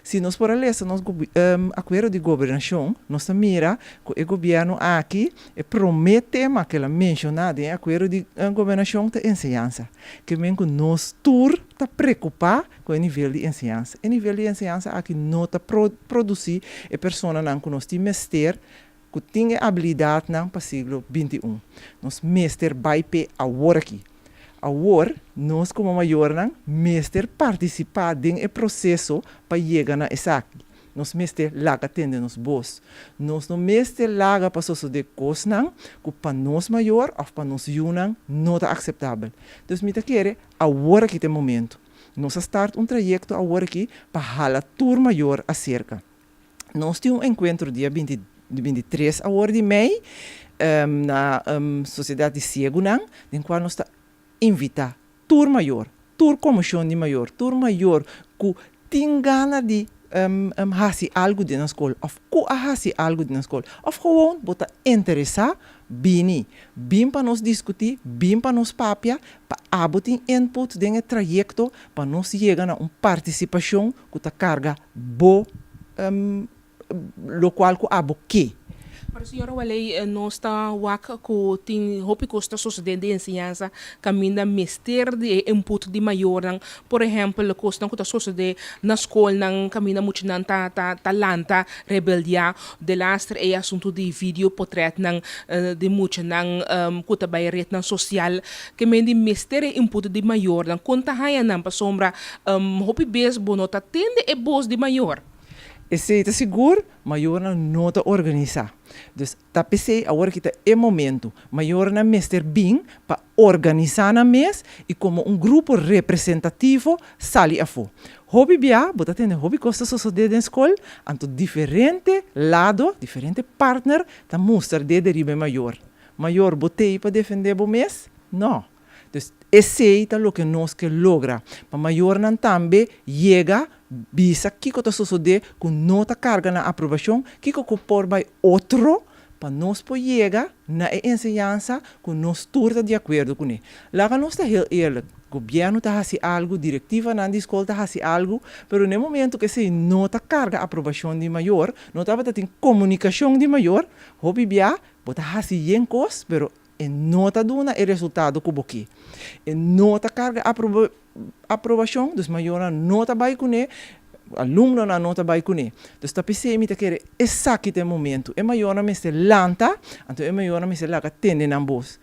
Se nós por ler nos acordo de governação, nós mira que o governo aqui promete, mas que ela mencionada em acordo de governação de ensinança, que vem que nós tur está preocupar com o nível de ensinança. O nível de ensinança aqui não está produzir a pessoa não que nós temos mestre que tem habilidade para o século XXI. Nós mestre vai para agora aqui. Agora, nós como maior, mestre participar do processo para chegar na essa aqui. Nós mestre laga tende nos bos. Nós não mestre laga para suceder coisas que para nós maior ou para nós jovens não é aceitável. Então, me quer agora aqui tem momento. Nós start trajeto agora aqui para a turma maior acerca. Nós temos encontro dia 23 agora de maio na sociedade de Segunan, em qual nós está invita tur maior, tur comissão de maior, tur maior que tem gana de fazer algo de na escola, of que fazer algo de na escola, of gewoon bota interessar bem para nós discutir, bem para nós papia, para abotar input de trajeto, para nós chegar a uma participação que ta carga bo local que abo que. Para a senhora, nós está waka que tem hopi costa sociedade de ensinança caminha mestre de input de maior, por exemplo, costa que a sociedade na escola caminha muito nan talanta rebeldia de lastre é assunto de vídeo portrait de muito que ta ret social que men de mestre input de maior conta haya nan pa sombra hopi bes bonota tende e bos de maior. Esse é seguro, maior não está organizado. Então, tá pensei agora que é momento, maior na mestre bem para organizar na mês e como grupo representativo sali a fora. Hobby bia, bota tendo hobby costa sociedade na escola, anto diferente lado, diferente partner, tá mostra de deriva maior. Maior botei para defender o mês? Não. Então, esse é o que nós que logra. Para maior não também chega bisa que está suceder com nota carga na aprovação, que por vai outro para nós poder chegar na ensinança com nós turta de acordo com ele. Lá nós está heel eerlijk. O governo está fazendo algo, diretiva na escola está fazendo algo, mas no momento que se nota carga aprovação de maior, não estava tendo comunicação de maior, hobby bia, bota fazendo coisas, pero nota duna o resultado que boque. Nota carga aprovação dos maiores nota vai com ele, aluno na nota vai com ele. Então está pensando que quer esse momento é maior na mestre lanta, então é maior na mestre laga tende na voz.